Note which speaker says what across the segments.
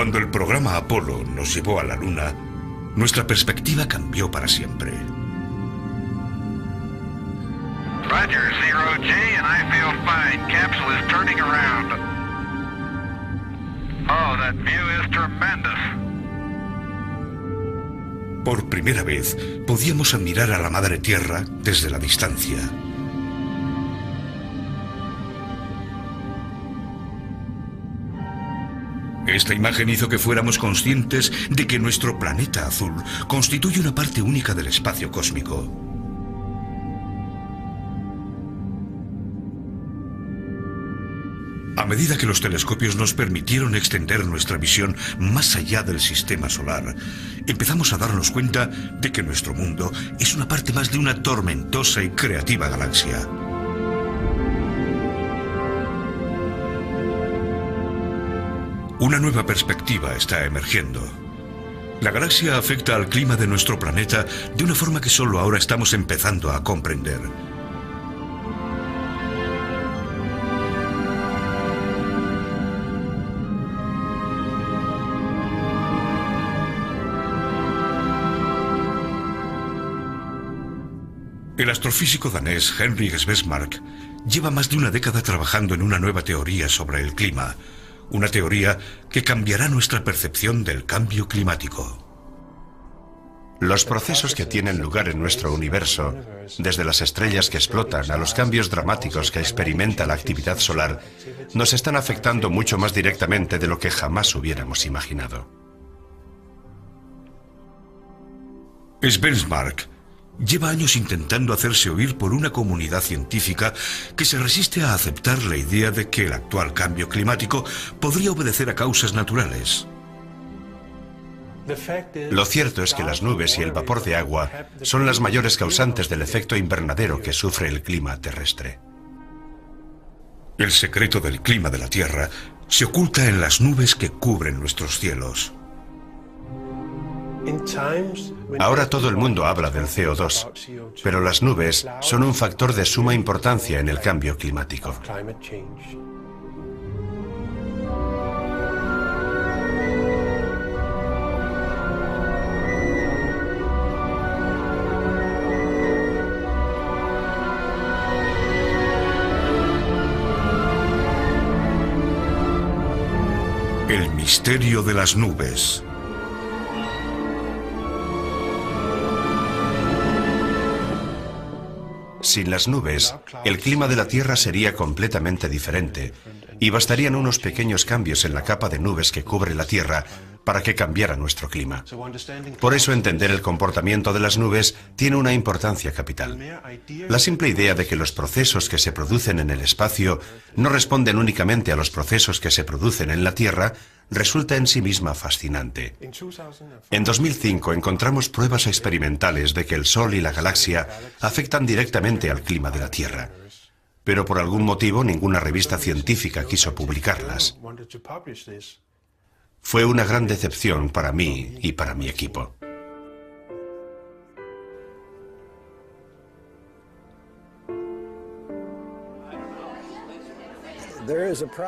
Speaker 1: Cuando el programa Apolo nos llevó a la Luna, nuestra perspectiva cambió para siempre.
Speaker 2: Roger, Zero G, and I feel fine. Capsule is turning around. Oh, that view is tremendous.
Speaker 1: Por primera vez, podíamos admirar a la Madre Tierra desde la distancia. Esta imagen hizo que fuéramos conscientes de que nuestro planeta azul constituye una parte única del espacio cósmico. A medida que los telescopios nos permitieron extender nuestra visión más allá del sistema solar, empezamos a darnos cuenta de que nuestro mundo es una parte más de una tormentosa y creativa galaxia. Una nueva perspectiva está emergiendo. La galaxia afecta al clima de nuestro planeta de una forma que solo ahora estamos empezando a comprender. El astrofísico danés Henrik Svesmark lleva más de una década trabajando en una nueva teoría sobre el clima, una teoría que cambiará nuestra percepción del cambio climático.
Speaker 3: Los procesos que tienen lugar en nuestro universo, desde las estrellas que explotan a los cambios dramáticos que experimenta la actividad solar, nos están afectando mucho más directamente de lo que jamás hubiéramos imaginado.
Speaker 1: Svesmark lleva años intentando hacerse oír por una comunidad científica que se resiste a aceptar la idea de que el actual cambio climático podría obedecer a causas naturales.
Speaker 3: Lo cierto es que las nubes y el vapor de agua son las mayores causantes del efecto invernadero que sufre el clima terrestre.
Speaker 1: El secreto del clima de la Tierra se oculta en las nubes que cubren nuestros cielos.
Speaker 3: Ahora todo el mundo habla del CO2, pero las nubes son un factor de suma importancia en el cambio climático.
Speaker 1: El misterio de las nubes.
Speaker 3: Sin las nubes, el clima de la Tierra sería completamente diferente y bastarían unos pequeños cambios en la capa de nubes que cubre la Tierra para que cambiara nuestro clima. Por eso entender el comportamiento de las nubes tiene una importancia capital. La simple idea de que los procesos que se producen en el espacio no responden únicamente a los procesos que se producen en la Tierra resulta en sí misma fascinante. En 2005 encontramos pruebas experimentales de que el Sol y la galaxia afectan directamente al clima de la Tierra, pero por algún motivo ninguna revista científica quiso publicarlas. Fue una gran decepción para mí y para mi equipo.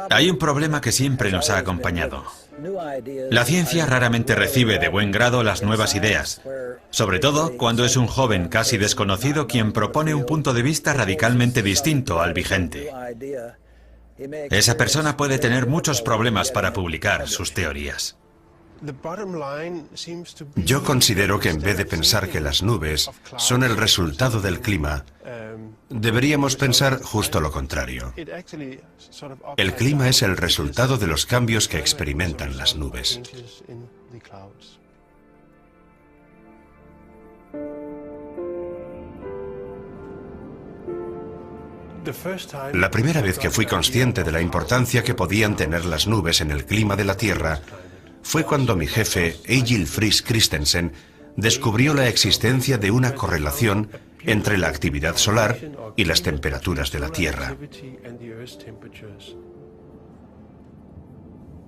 Speaker 4: Hay un problema que siempre nos ha acompañado. La ciencia raramente recibe de buen grado las nuevas ideas, sobre todo cuando es un joven casi desconocido quien propone un punto de vista radicalmente distinto al vigente. Esa persona puede tener muchos problemas para publicar sus teorías.
Speaker 3: Yo considero que en vez de pensar que las nubes son el resultado del clima, deberíamos pensar justo lo contrario. El clima es el resultado de los cambios que experimentan las nubes. La primera vez que fui consciente de la importancia que podían tener las nubes en el clima de la Tierra fue cuando mi jefe, Egil Friis Christensen, descubrió la existencia de una correlación entre la actividad solar y las temperaturas de la Tierra.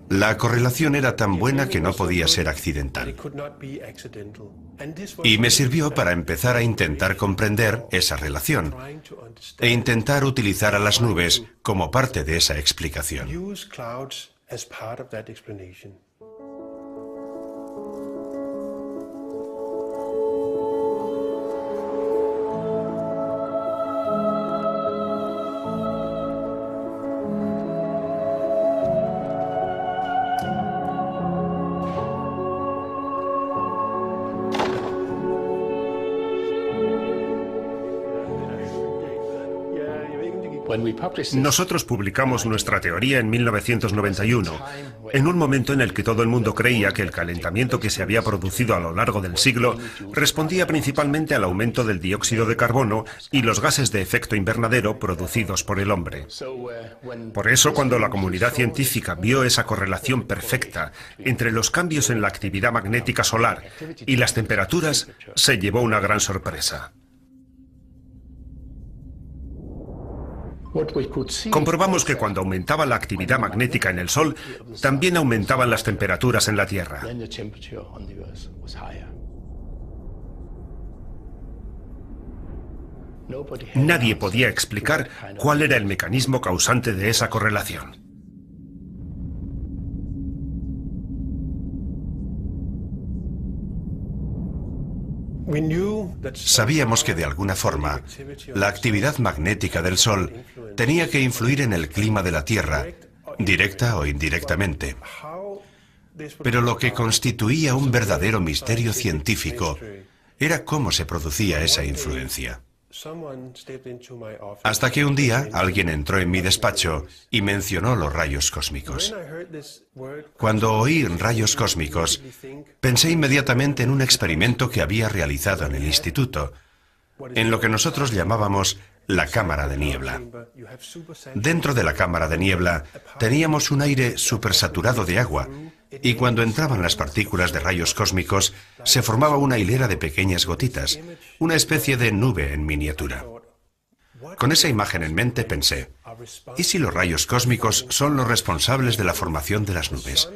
Speaker 3: La correlación era tan buena que no podía ser accidental. Y me sirvió para empezar a intentar comprender esa relación e intentar utilizar a las nubes como parte de esa explicación.
Speaker 5: Nosotros publicamos nuestra teoría en 1991, en un momento en el que todo el mundo creía que el calentamiento que se había producido a lo largo del siglo respondía principalmente al aumento del dióxido de carbono y los gases de efecto invernadero producidos por el hombre. Por eso, cuando la comunidad científica vio esa correlación perfecta entre los cambios en la actividad magnética solar y las temperaturas, se llevó una gran sorpresa. Comprobamos que cuando aumentaba la actividad magnética en el Sol, también aumentaban las temperaturas en la Tierra. Nadie podía explicar cuál era el mecanismo causante de esa correlación.
Speaker 3: Sabíamos que de alguna forma la actividad magnética del Sol tenía que influir en el clima de la Tierra, directa o indirectamente. Pero lo que constituía un verdadero misterio científico era cómo se producía esa influencia. Hasta que un día alguien entró en mi despacho y mencionó los rayos cósmicos. Cuando oí rayos cósmicos, pensé inmediatamente en un experimento que había realizado en el instituto, en lo que nosotros llamábamos la cámara de niebla. Dentro de la cámara de niebla teníamos un aire supersaturado de agua, y cuando entraban las partículas de rayos cósmicos, se formaba una hilera de pequeñas gotitas, una especie de nube en miniatura. Con esa imagen en mente pensé, ¿y si los rayos cósmicos son los responsables de la formación de las nubes?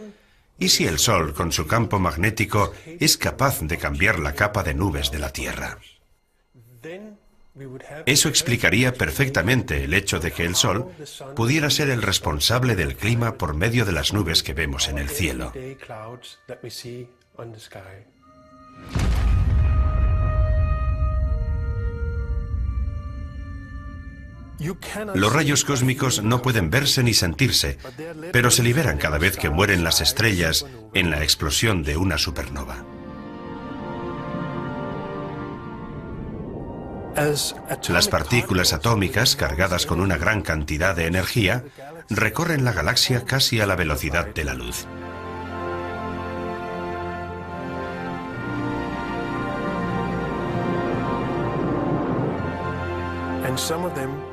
Speaker 3: ¿Y si el Sol, con su campo magnético, es capaz de cambiar la capa de nubes de la Tierra? Eso explicaría perfectamente el hecho de que el Sol pudiera ser el responsable del clima por medio de las nubes que vemos en el cielo. Los rayos cósmicos no pueden verse ni sentirse, pero se liberan cada vez que mueren las estrellas en la explosión de una supernova. Las partículas atómicas, cargadas con una gran cantidad de energía, recorren la galaxia casi a la velocidad de la luz.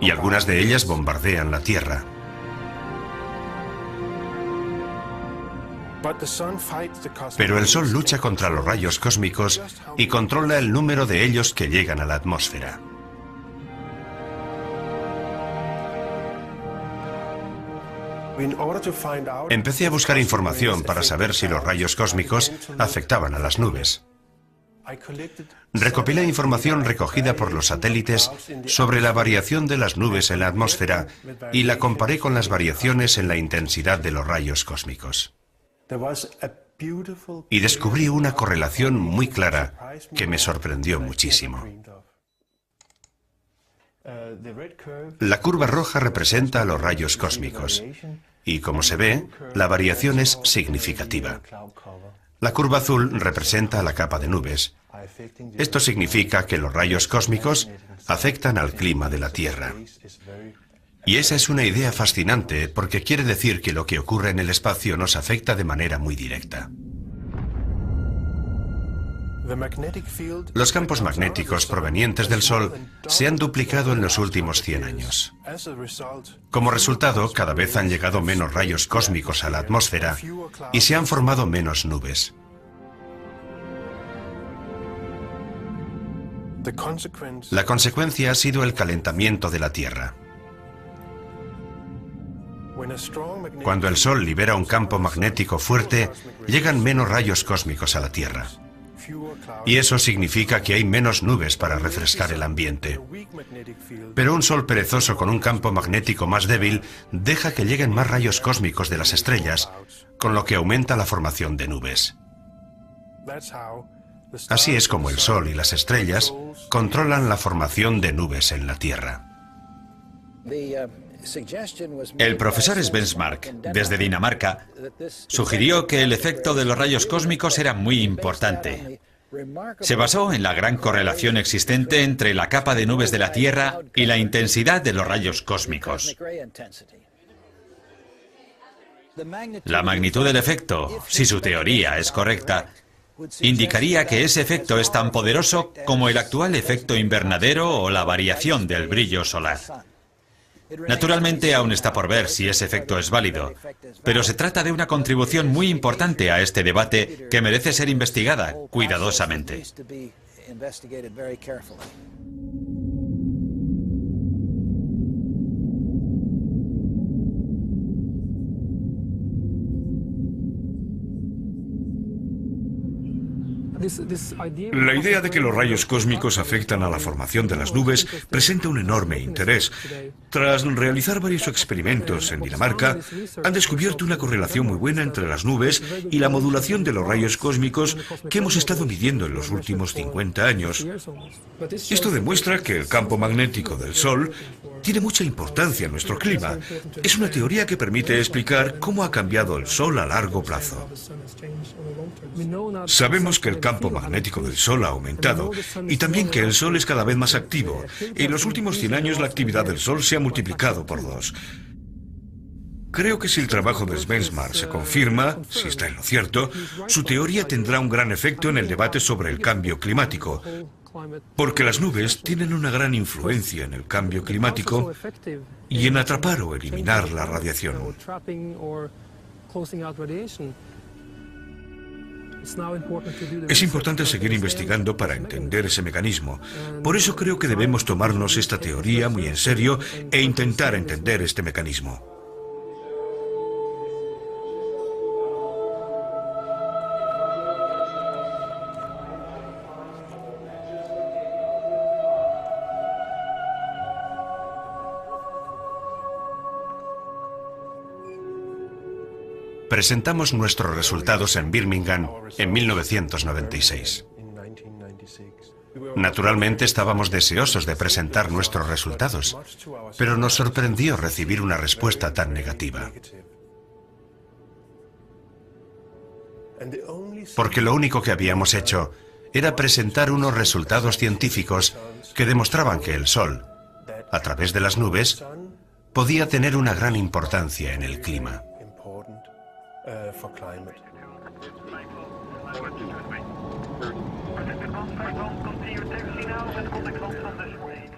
Speaker 3: Y algunas de ellas bombardean la Tierra. Pero el Sol lucha contra los rayos cósmicos y controla el número de ellos que llegan a la atmósfera. Empecé a buscar información para saber si los rayos cósmicos afectaban a las nubes. Recopilé información recogida por los satélites sobre la variación de las nubes en la atmósfera y la comparé con las variaciones en la intensidad de los rayos cósmicos. Y descubrí una correlación muy clara que me sorprendió muchísimo. La curva roja representa a los rayos cósmicos y, como se ve, la variación es significativa. La curva azul representa la capa de nubes. Esto significa que los rayos cósmicos afectan al clima de la Tierra. Y esa es una idea fascinante porque quiere decir que lo que ocurre en el espacio nos afecta de manera muy directa. Los campos magnéticos provenientes del Sol se han duplicado en los últimos 100 años. Como resultado, cada vez han llegado menos rayos cósmicos a la atmósfera y se han formado menos nubes. La consecuencia ha sido el calentamiento de la Tierra. Cuando el Sol libera un campo magnético fuerte, llegan menos rayos cósmicos a la Tierra. Y eso significa que hay menos nubes para refrescar el ambiente. Pero un Sol perezoso con un campo magnético más débil deja que lleguen más rayos cósmicos de las estrellas, con lo que aumenta la formación de nubes. Así es como el Sol y las estrellas controlan la formación de nubes en la Tierra.
Speaker 4: El profesor Svensmark, desde Dinamarca, sugirió que el efecto de los rayos cósmicos era muy importante Se basó en la gran correlación existente entre la capa de nubes de la Tierra y la intensidad de los rayos cósmicos. La magnitud del efecto, si su teoría es correcta, indicaría que ese efecto es tan poderoso como el actual efecto invernadero o la variación del brillo solar. Naturalmente, aún está por ver si ese efecto es válido, pero se trata de una contribución muy importante a este debate que merece ser investigada cuidadosamente.
Speaker 1: La idea de que los rayos cósmicos afectan a la formación de las nubes presenta un enorme interés. Tras realizar varios experimentos en Dinamarca, han descubierto una correlación muy buena entre las nubes y la modulación de los rayos cósmicos que hemos estado midiendo en los últimos 50 años. Esto demuestra que el campo magnético del Sol tiene mucha importancia en nuestro clima. Es una teoría que permite explicar cómo ha cambiado el Sol a largo plazo. Sabemos que el campo magnético del Sol ha aumentado y también que el Sol es cada vez más activo. En los últimos 100 años la actividad del Sol se ha multiplicado por 2. Creo que si el trabajo de Svensmar se confirma, si está en lo cierto, su teoría tendrá un gran efecto en el debate sobre el cambio climático, porque las nubes tienen una gran influencia en el cambio climático y en atrapar o eliminar la radiación. Es importante seguir investigando para entender ese mecanismo. Por eso creo que debemos tomarnos esta teoría muy en serio e intentar entender este mecanismo.
Speaker 3: Presentamos nuestros resultados en Birmingham en 1996. Naturalmente estábamos deseosos de presentar nuestros resultados, pero nos sorprendió recibir una respuesta tan negativa. Porque lo único que habíamos hecho era presentar unos resultados científicos que demostraban que el Sol, a través de las nubes, podía tener una gran importancia en el clima.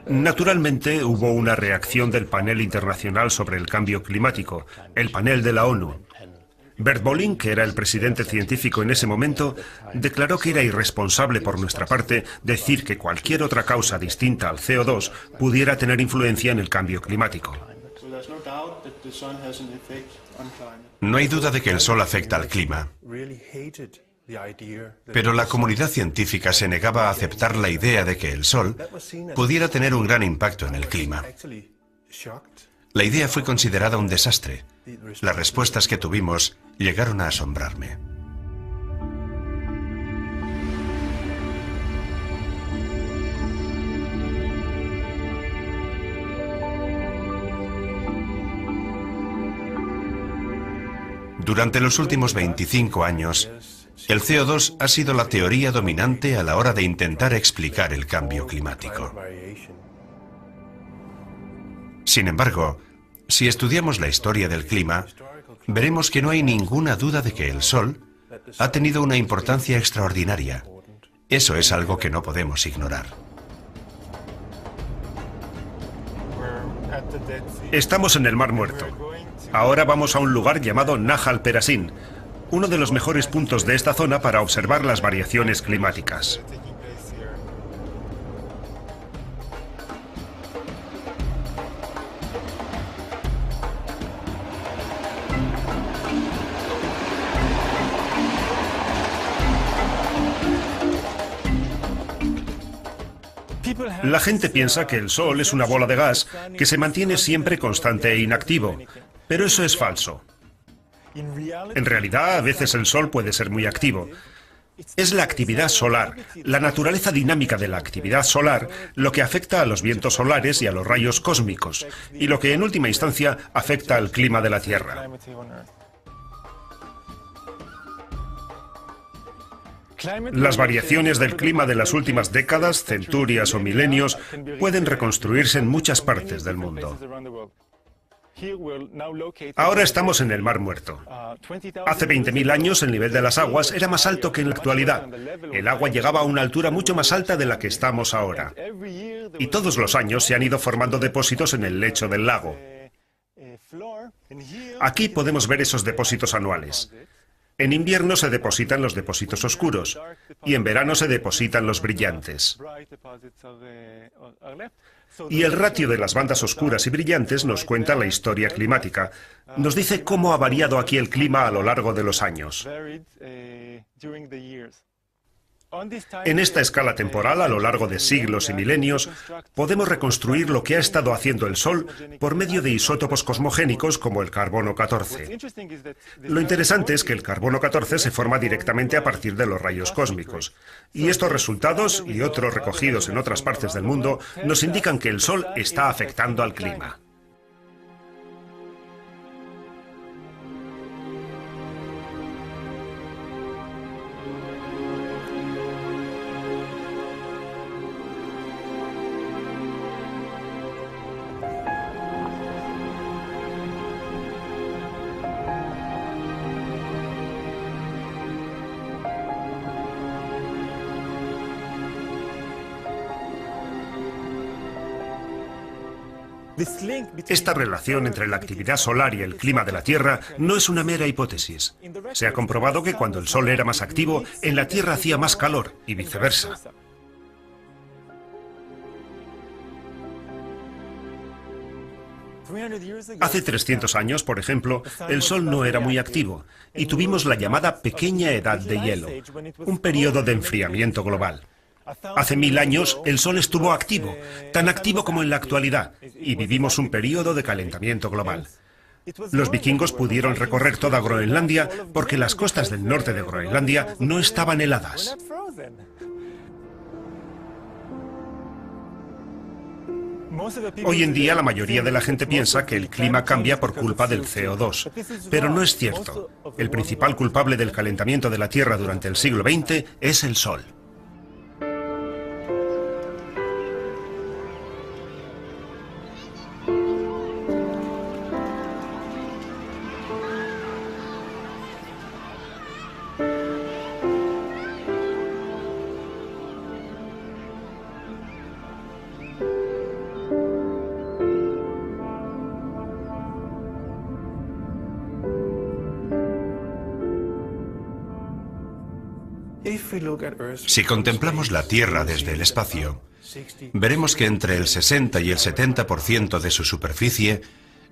Speaker 5: Naturalmente hubo una reacción del panel internacional sobre el cambio climático, el panel de la ONU. Bert Bolin, que era el presidente científico en ese momento, declaró que era irresponsable por nuestra parte decir que cualquier otra causa distinta al CO2 pudiera tener influencia en el cambio climático.
Speaker 3: No hay duda de que el Sol afecta al clima, pero la comunidad científica se negaba a aceptar la idea de que el Sol pudiera tener un gran impacto en el clima. La idea fue considerada un desastre. Las respuestas que tuvimos llegaron a asombrarme. Durante los últimos 25 años, el CO2 ha sido la teoría dominante a la hora de intentar explicar el cambio climático. Sin embargo, si estudiamos la historia del clima, veremos que no hay ninguna duda de que el Sol ha tenido una importancia extraordinaria. Eso es algo que no podemos ignorar.
Speaker 5: Estamos en el Mar Muerto. Ahora vamos a un lugar llamado Nahal Perashin, uno de los mejores puntos de esta zona para observar las variaciones climáticas. La gente piensa que el Sol es una bola de gas que se mantiene siempre constante e inactivo, pero eso es falso. En realidad, a veces el Sol puede ser muy activo. Es la actividad solar, la naturaleza dinámica de la actividad solar, lo que afecta a los vientos solares y a los rayos cósmicos, y lo que en última instancia afecta al clima de la Tierra. Las variaciones del clima de las últimas décadas, centurias o milenios pueden reconstruirse en muchas partes del mundo. Ahora estamos en el Mar Muerto. Hace 20.000 años el nivel de las aguas era más alto que en la actualidad. El agua llegaba a una altura mucho más alta de la que estamos ahora. Y todos los años se han ido formando depósitos en el lecho del lago. Aquí podemos ver esos depósitos anuales. En invierno se depositan los depósitos oscuros y en verano se depositan los brillantes. Y el ratio de las bandas oscuras y brillantes nos cuenta la historia climática. Nos dice cómo ha variado aquí el clima a lo largo de los años. En esta escala temporal, a lo largo de siglos y milenios, podemos reconstruir lo que ha estado haciendo el Sol por medio de isótopos cosmogénicos como el carbono 14. Lo interesante es que el carbono 14 se forma directamente a partir de los rayos cósmicos. Y estos resultados, y otros recogidos en otras partes del mundo, nos indican que el Sol está afectando al clima. Esta relación entre la actividad solar y el clima de la Tierra no es una mera hipótesis. Se ha comprobado que cuando el Sol era más activo, en la Tierra hacía más calor y viceversa. Hace 300 años, por ejemplo, el Sol no era muy activo y tuvimos la llamada pequeña edad de hielo, un periodo de enfriamiento global. Hace 1000 años el Sol estuvo activo, tan activo como en la actualidad, y vivimos un periodo de calentamiento global. Los vikingos pudieron recorrer toda Groenlandia porque las costas del norte de Groenlandia no estaban heladas. Hoy en día la mayoría de la gente piensa que el clima cambia por culpa del CO2, pero no es cierto. El principal culpable del calentamiento de la Tierra durante el siglo XX es el Sol.
Speaker 3: Si contemplamos la Tierra desde el espacio, veremos que entre el 60 y el 70% de su superficie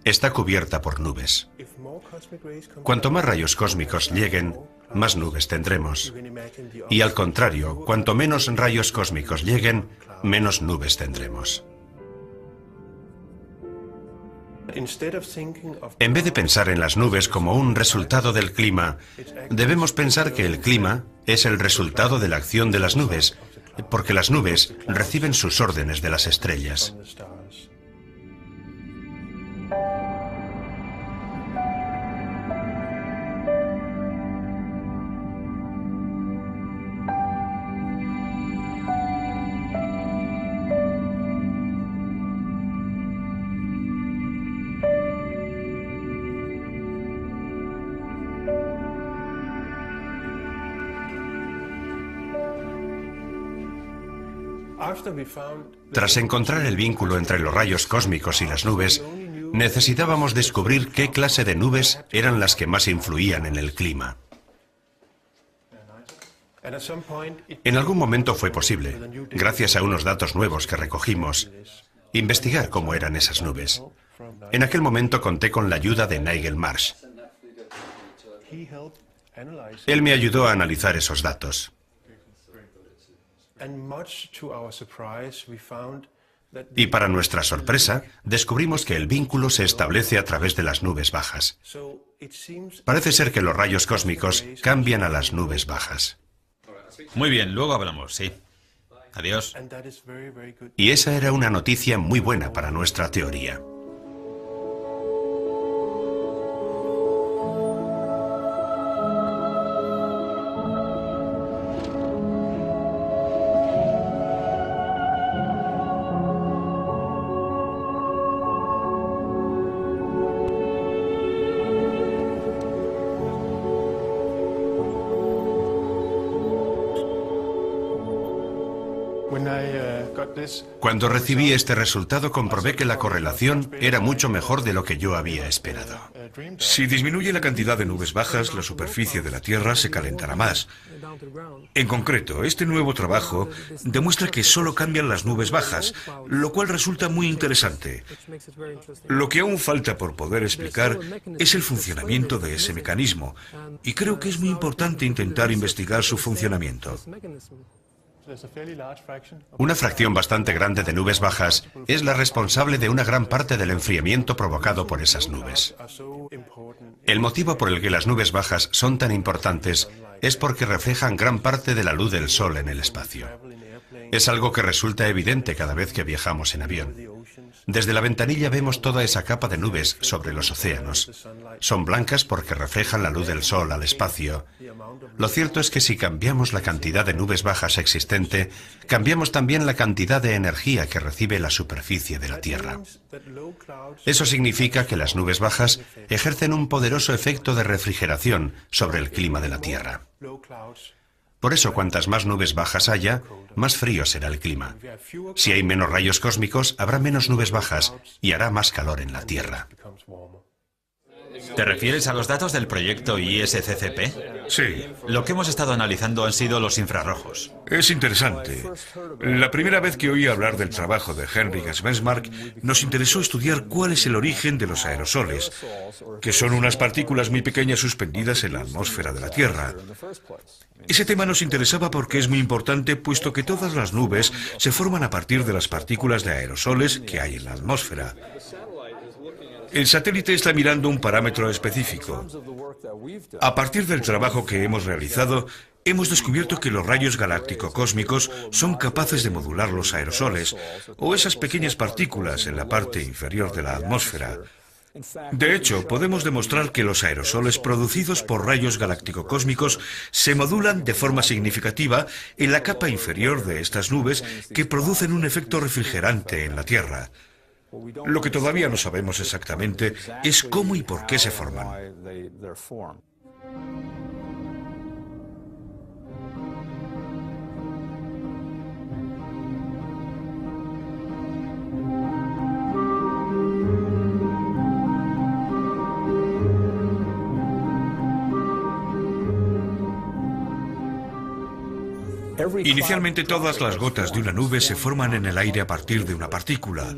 Speaker 3: está cubierta por nubes. Cuanto más rayos cósmicos lleguen, más nubes tendremos. Y al contrario, cuanto menos rayos cósmicos lleguen, menos nubes tendremos. En vez de pensar en las nubes como un resultado del clima, debemos pensar que el clima es el resultado de la acción de las nubes, porque las nubes reciben sus órdenes de las estrellas. Tras encontrar el vínculo entre los rayos cósmicos y las nubes, necesitábamos descubrir qué clase de nubes eran las que más influían en el clima. En algún momento fue posible, gracias a unos datos nuevos que recogimos, investigar cómo eran esas nubes. En aquel momento conté con la ayuda de Nigel Marsh. Él me ayudó a analizar esos datos. Y para nuestra sorpresa, descubrimos que el vínculo se establece a través de las nubes bajas. Parece ser que los rayos cósmicos cambian a las nubes bajas.
Speaker 4: Muy bien, luego hablamos, sí. Adiós.
Speaker 3: Y esa era una noticia muy buena para nuestra teoría. Cuando recibí este resultado comprobé que la correlación era mucho mejor de lo que yo había esperado.
Speaker 1: Si disminuye la cantidad de nubes bajas, la superficie de la Tierra se calentará más. En concreto, este nuevo trabajo demuestra que solo cambian las nubes bajas, lo cual resulta muy interesante. Lo que aún falta por poder explicar es el funcionamiento de ese mecanismo, y creo que es muy importante intentar investigar su funcionamiento.
Speaker 3: Una fracción bastante grande de nubes bajas es la responsable de una gran parte del enfriamiento provocado por esas nubes. El motivo por el que las nubes bajas son tan importantes es porque reflejan gran parte de la luz del sol en el espacio. Es algo que resulta evidente cada vez que viajamos en avión. Desde la ventanilla vemos toda esa capa de nubes sobre los océanos. Son blancas porque reflejan la luz del sol al espacio. Lo cierto es que si cambiamos la cantidad de nubes bajas existente, cambiamos también la cantidad de energía que recibe la superficie de la Tierra. Eso significa que las nubes bajas ejercen un poderoso efecto de refrigeración sobre el clima de la Tierra. Por eso, cuantas más nubes bajas haya, más frío será el clima. Si hay menos rayos cósmicos, habrá menos nubes bajas y hará más calor en la Tierra.
Speaker 4: ¿Te refieres a los datos del proyecto ISCCP?
Speaker 1: Sí,
Speaker 4: Lo que hemos estado analizando han sido los infrarrojos.
Speaker 1: es interesante. La primera vez que oí hablar del trabajo de Henrik Svensmark, nos interesó estudiar cuál es el origen de los aerosoles, que son unas partículas muy pequeñas suspendidas en la atmósfera de la Tierra. Ese tema nos interesaba porque es muy importante, puesto que todas las nubes se forman a partir de las partículas de aerosoles que hay en la atmósfera. El satélite está mirando un parámetro específico. A partir del trabajo que hemos realizado, hemos descubierto que los rayos galáctico-cósmicos son capaces de modular los aerosoles, o esas pequeñas partículas en la parte inferior de la atmósfera. De hecho, podemos demostrar que los aerosoles producidos por rayos galáctico-cósmicos se modulan de forma significativa en la capa inferior de estas nubes que producen un efecto refrigerante en la Tierra. Lo que todavía no sabemos exactamente es cómo y por qué se forman. Inicialmente todas las gotas de una nube se forman en el aire a partir de una partícula.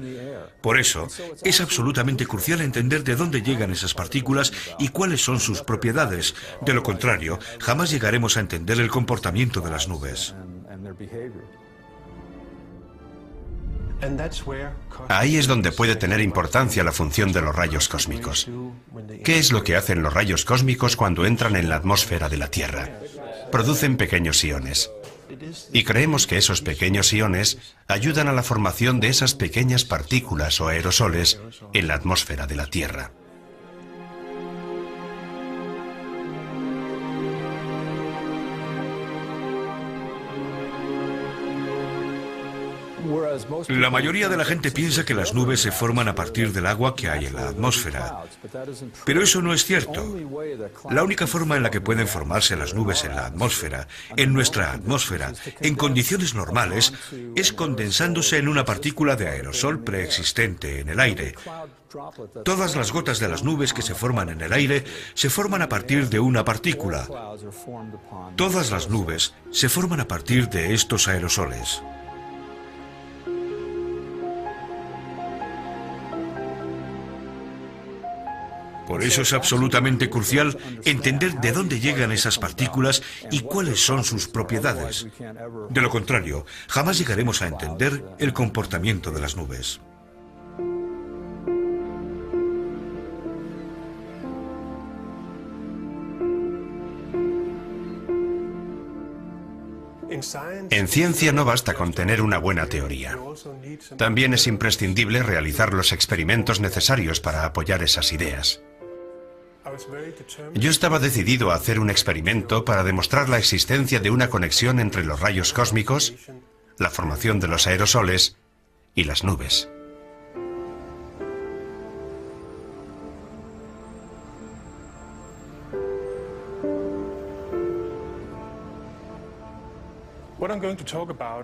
Speaker 1: Por eso, es absolutamente crucial entender de dónde llegan esas partículas y cuáles son sus propiedades. De lo contrario, jamás llegaremos a entender el comportamiento de las nubes.
Speaker 3: Ahí es donde puede tener importancia la función de los rayos cósmicos. ¿Qué es lo que hacen los rayos cósmicos cuando entran en la atmósfera de la Tierra? Producen pequeños iones. Y creemos que esos pequeños iones ayudan a la formación de esas pequeñas partículas o aerosoles en la atmósfera de la Tierra.
Speaker 1: La mayoría de la gente piensa que las nubes se forman a partir del agua que hay en la atmósfera. Pero eso no es cierto. La única forma en la que pueden formarse las nubes en la atmósfera, en nuestra atmósfera, en condiciones normales, es condensándose en una partícula de aerosol preexistente en el aire. Todas las gotas de las nubes que se forman en el aire se forman a partir de una partícula. Todas las nubes se forman a partir de estos aerosoles. Por eso es absolutamente crucial entender de dónde llegan esas partículas y cuáles son sus propiedades. De lo contrario, jamás llegaremos a entender el comportamiento de las nubes.
Speaker 3: En ciencia no basta con tener una buena teoría. También es imprescindible realizar los experimentos necesarios para apoyar esas ideas. Yo estaba decidido a hacer un experimento para demostrar la existencia de una conexión entre los rayos cósmicos, la formación de los aerosoles y las nubes.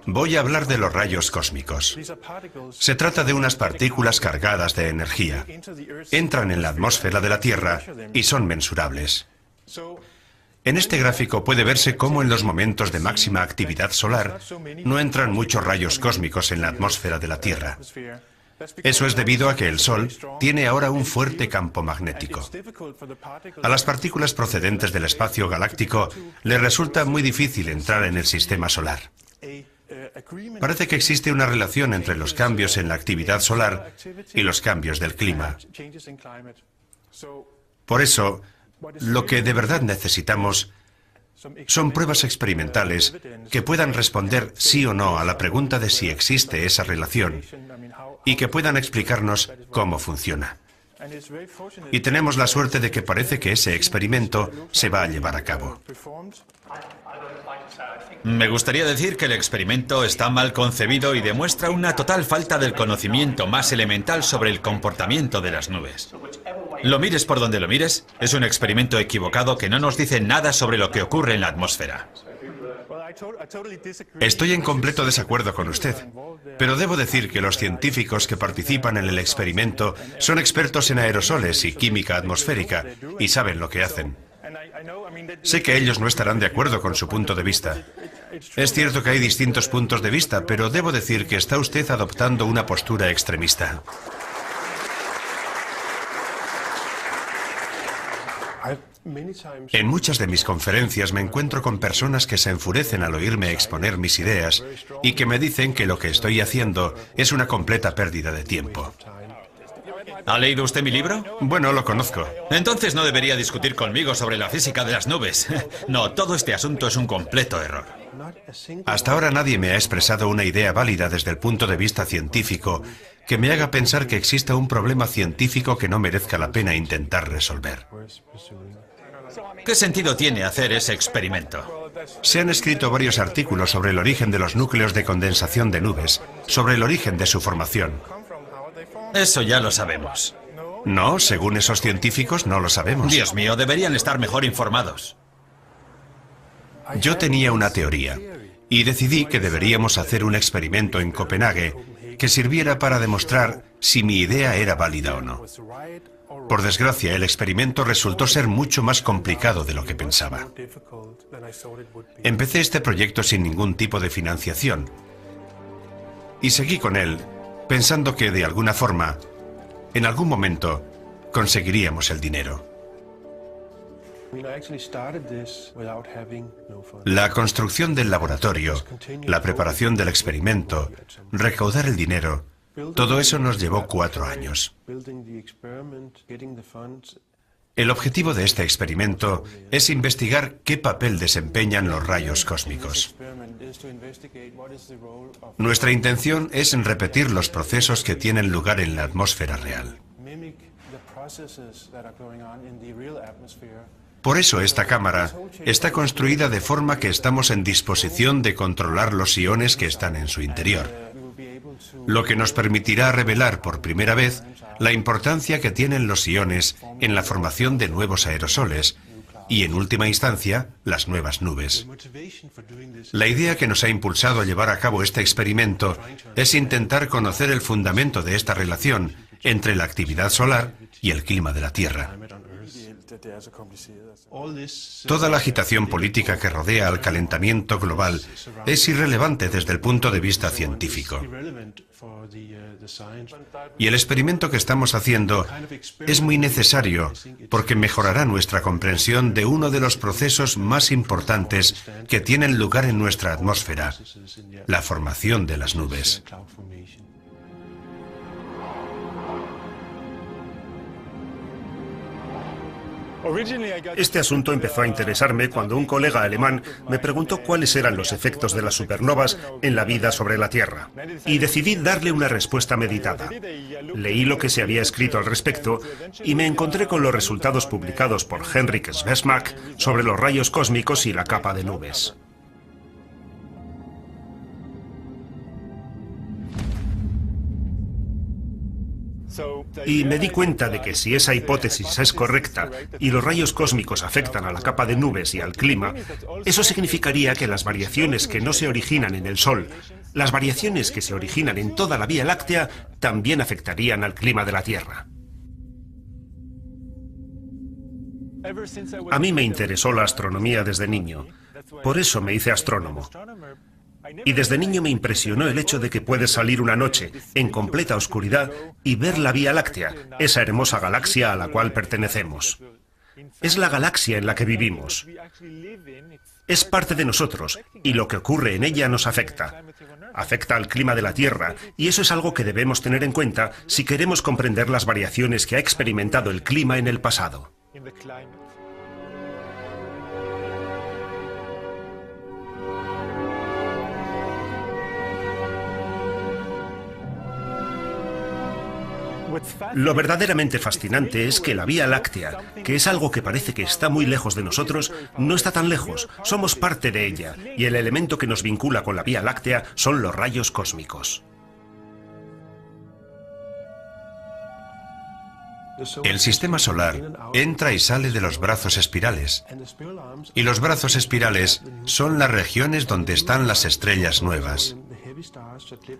Speaker 3: Voy a hablar de los rayos cósmicos. Se trata de unas partículas cargadas de energía. Entran en la atmósfera de la Tierra y son mensurables. En este gráfico puede verse cómo en los momentos de máxima actividad solar no entran muchos rayos cósmicos en la atmósfera de la Tierra. Eso es debido a que el Sol tiene ahora un fuerte campo magnético. A las partículas procedentes del espacio galáctico les resulta muy difícil entrar en el sistema solar. Parece que existe una relación entre los cambios en la actividad solar y los cambios del clima. Por eso, lo que de verdad necesitamos son pruebas experimentales que puedan responder sí o no a la pregunta de si existe esa relación y que puedan explicarnos cómo funciona. Y tenemos la suerte de que parece que ese experimento se va a llevar a cabo.
Speaker 4: Me gustaría decir que el experimento está mal concebido y demuestra una total falta del conocimiento más elemental sobre el comportamiento de las nubes. Lo mires por donde lo mires, es un experimento equivocado que no nos dice nada sobre lo que ocurre en la atmósfera.
Speaker 3: Estoy en completo desacuerdo con usted, pero debo decir que los científicos que participan en el experimento son expertos en aerosoles y química atmosférica y saben lo que hacen. Sé que ellos no estarán de acuerdo con su punto de vista. Es cierto que hay distintos puntos de vista, pero debo decir que está usted adoptando una postura extremista. En muchas de mis conferencias me encuentro con personas que se enfurecen al oírme exponer mis ideas y que me dicen que lo que estoy haciendo es una completa pérdida de tiempo.
Speaker 4: ¿Ha leído usted mi libro?
Speaker 3: Bueno, lo conozco.
Speaker 4: Entonces no debería discutir conmigo sobre la física de las nubes. No, todo este asunto es un completo error.
Speaker 3: Hasta ahora nadie me ha expresado una idea válida desde el punto de vista científico que me haga pensar que exista un problema científico que no merezca la pena intentar resolver.
Speaker 4: ¿Qué sentido tiene hacer ese experimento?
Speaker 3: Se han escrito varios artículos sobre el origen de los núcleos de condensación de nubes, sobre el origen de su formación.
Speaker 4: Eso ya lo sabemos.
Speaker 3: No, según esos científicos no lo sabemos.
Speaker 4: Dios mío, deberían estar mejor informados.
Speaker 3: Yo tenía una teoría y decidí que deberíamos hacer un experimento en Copenhague que sirviera para demostrar si mi idea era válida o no. Por desgracia, el experimento resultó ser mucho más complicado de lo que pensaba. Empecé este proyecto sin ningún tipo de financiación y seguí con él pensando que, de alguna forma, en algún momento, conseguiríamos el dinero. La construcción del laboratorio, la preparación del experimento, recaudar el dinero, todo eso nos llevó 4 años. El objetivo de este experimento es investigar qué papel desempeñan los rayos cósmicos. Nuestra intención es repetir los procesos que tienen lugar en la atmósfera real. Por eso esta cámara está construida de forma que estamos en disposición de controlar los iones que están en su interior, lo que nos permitirá revelar por primera vez la importancia que tienen los iones en la formación de nuevos aerosoles y, en última instancia, las nuevas nubes. La idea que nos ha impulsado a llevar a cabo este experimento es intentar conocer el fundamento de esta relación entre la actividad solar y el clima de la Tierra. Toda la agitación política que rodea al calentamiento global es irrelevante desde el punto de vista científico. Y el experimento que estamos haciendo es muy necesario porque mejorará nuestra comprensión de uno de los procesos más importantes que tienen lugar en nuestra atmósfera, la formación de las nubes.
Speaker 5: Este asunto empezó a interesarme cuando un colega alemán me preguntó cuáles eran los efectos de las supernovas en la vida sobre la Tierra, y decidí darle una respuesta meditada. Leí lo que se había escrito al respecto y me encontré con los resultados publicados por Henrik Svesmak sobre los rayos cósmicos y la capa de nubes. Y me di cuenta de que si esa hipótesis es correcta y los rayos cósmicos afectan a la capa de nubes y al clima, eso significaría que las variaciones que no se originan en el Sol, las variaciones que se originan en toda la Vía Láctea, también afectarían al clima de la Tierra. A mí me interesó la astronomía desde niño. Por eso me hice astrónomo. Y desde niño me impresionó el hecho de que puedes salir una noche en completa oscuridad y ver la Vía Láctea, esa hermosa galaxia a la cual pertenecemos. Es la galaxia en la que vivimos. Es parte de nosotros y lo que ocurre en ella nos afecta. Afecta al clima de la Tierra y eso es algo que debemos tener en cuenta si queremos comprender las variaciones que ha experimentado el clima en el pasado. Lo verdaderamente fascinante es que la Vía Láctea, que es algo que parece que está muy lejos de nosotros, no está tan lejos, somos parte de ella, y el elemento que nos vincula con la Vía Láctea son los rayos cósmicos.
Speaker 3: El sistema solar entra y sale de los brazos espirales, y los brazos espirales son las regiones donde están las estrellas nuevas.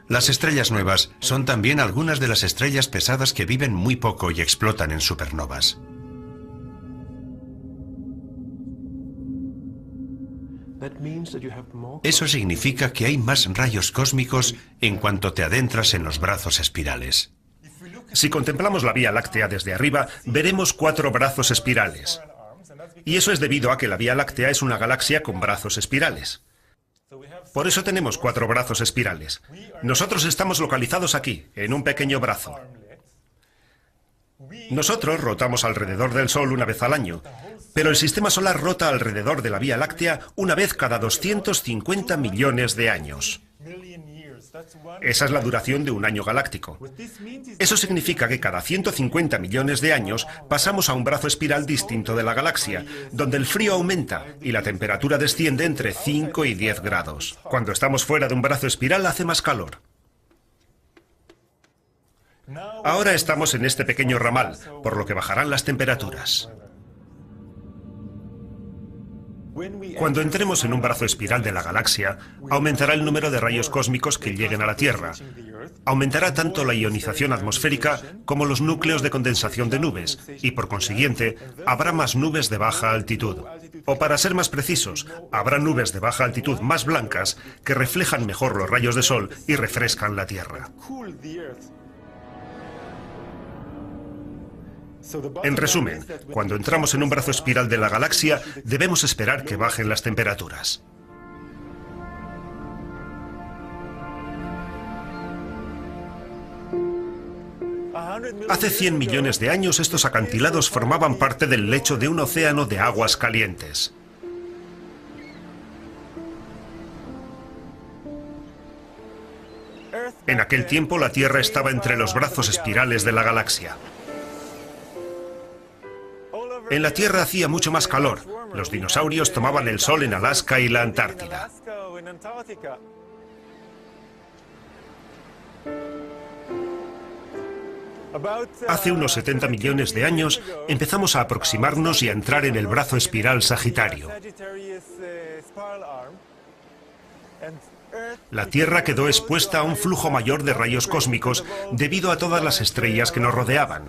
Speaker 3: Las estrellas nuevas son también algunas de las estrellas pesadas que viven muy poco y explotan en supernovas. Eso significa que hay más rayos cósmicos en cuanto te adentras en los brazos espirales.
Speaker 5: Si contemplamos la Vía Láctea desde arriba, veremos 4 brazos espirales. Y eso es debido a que la Vía Láctea es una galaxia con brazos espirales. Por eso tenemos 4 brazos espirales. Nosotros estamos localizados aquí, en un pequeño brazo. Nosotros rotamos alrededor del Sol una vez al año, pero el sistema solar rota alrededor de la Vía Láctea una vez cada 250 millones de años. Esa es la duración de un año galáctico. Eso significa que cada 150 millones de años pasamos a un brazo espiral distinto de la galaxia, donde el frío aumenta y la temperatura desciende entre 5 y 10 grados. Cuando estamos fuera de un brazo espiral hace más calor. Ahora estamos en este pequeño ramal, por lo que bajarán las temperaturas. Cuando entremos en un brazo espiral de la galaxia, aumentará el número de rayos cósmicos que lleguen a la Tierra. Aumentará tanto la ionización atmosférica como los núcleos de condensación de nubes, y por consiguiente, habrá más nubes de baja altitud. O para ser más precisos, habrá nubes de baja altitud más blancas que reflejan mejor los rayos de sol y refrescan la Tierra. En resumen, cuando entramos en un brazo espiral de la galaxia, debemos esperar que bajen las temperaturas. Hace 100 millones de años estos acantilados formaban parte del lecho de un océano de aguas calientes. En aquel tiempo la Tierra estaba entre los brazos espirales de la galaxia. En la Tierra hacía mucho más calor. Los dinosaurios tomaban el sol en Alaska y la Antártida. Hace unos 70 millones de años empezamos a aproximarnos y a entrar en el brazo espiral Sagitario. La Tierra quedó expuesta a un flujo mayor de rayos cósmicos debido a todas las estrellas que nos rodeaban.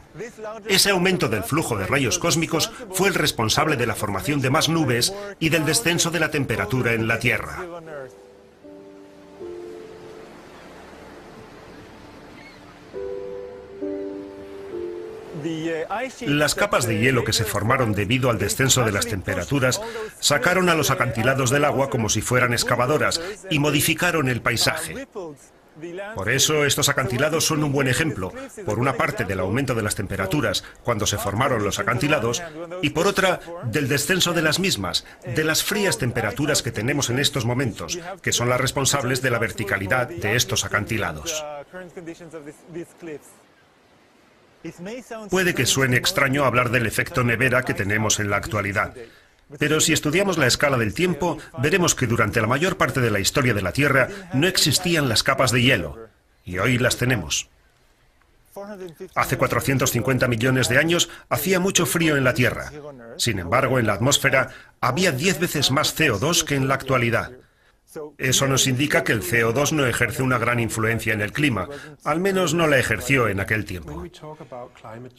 Speaker 5: Ese aumento del flujo de rayos cósmicos fue el responsable de la formación de más nubes y del descenso de la temperatura en la Tierra. Las capas de hielo que se formaron debido al descenso de las temperaturas sacaron a los acantilados del agua como si fueran excavadoras y modificaron el paisaje. Por eso estos acantilados son un buen ejemplo, por una parte del aumento de las temperaturas cuando se formaron los acantilados y por otra del descenso de las mismas, de las frías temperaturas que tenemos en estos momentos, que son las responsables de la verticalidad de estos acantilados. Puede que suene extraño hablar del efecto nevera que tenemos en la actualidad, pero si estudiamos la escala del tiempo, veremos que durante la mayor parte de la historia de la Tierra no existían las capas de hielo, y hoy las tenemos. Hace 450 millones de años hacía mucho frío en la Tierra. Sin embargo, en la atmósfera había 10 veces más CO2 que en la actualidad. Eso nos indica que el CO2 no ejerce una gran influencia en el clima, al menos no la ejerció en aquel tiempo.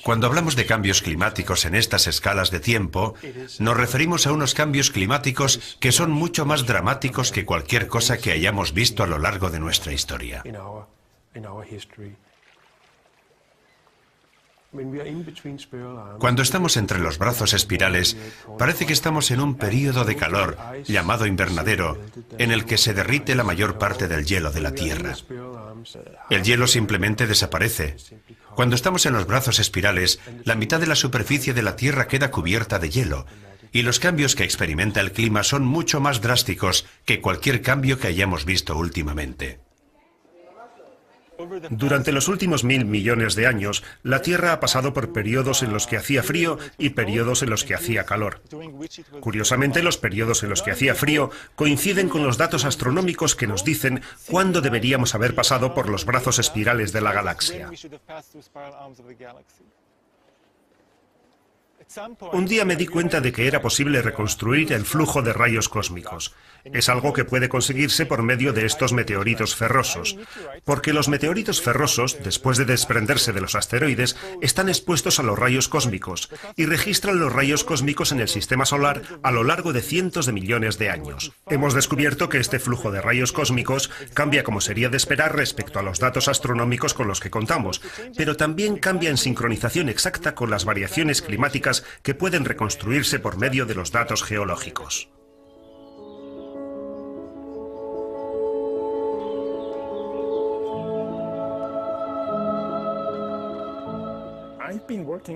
Speaker 3: Cuando hablamos de cambios climáticos en estas escalas de tiempo, nos referimos a unos cambios climáticos que son mucho más dramáticos que cualquier cosa que hayamos visto a lo largo de nuestra historia. Cuando estamos entre los brazos espirales, parece que estamos en un período de calor, llamado invernadero, en el que se derrite la mayor parte del hielo de la Tierra. El hielo simplemente desaparece. Cuando estamos en los brazos espirales, la mitad de la superficie de la Tierra queda cubierta de hielo, y los cambios que experimenta el clima son mucho más drásticos que cualquier cambio que hayamos visto últimamente.
Speaker 5: Durante los últimos 1000 millones de años, la Tierra ha pasado por periodos en los que hacía frío y periodos en los que hacía calor. Curiosamente, los periodos en los que hacía frío coinciden con los datos astronómicos que nos dicen cuándo deberíamos haber pasado por los brazos espirales de la galaxia. Un día me di cuenta de que era posible reconstruir el flujo de rayos cósmicos. Es algo que puede conseguirse por medio de estos meteoritos ferrosos, porque los meteoritos ferrosos, después de desprenderse de los asteroides, están expuestos a los rayos cósmicos y registran los rayos cósmicos en el sistema solar a lo largo de cientos de millones de años. Hemos descubierto que este flujo de rayos cósmicos cambia como sería de esperar respecto a los datos astronómicos con los que contamos, pero también cambia en sincronización exacta con las variaciones climáticas que pueden reconstruirse por medio de los datos geológicos.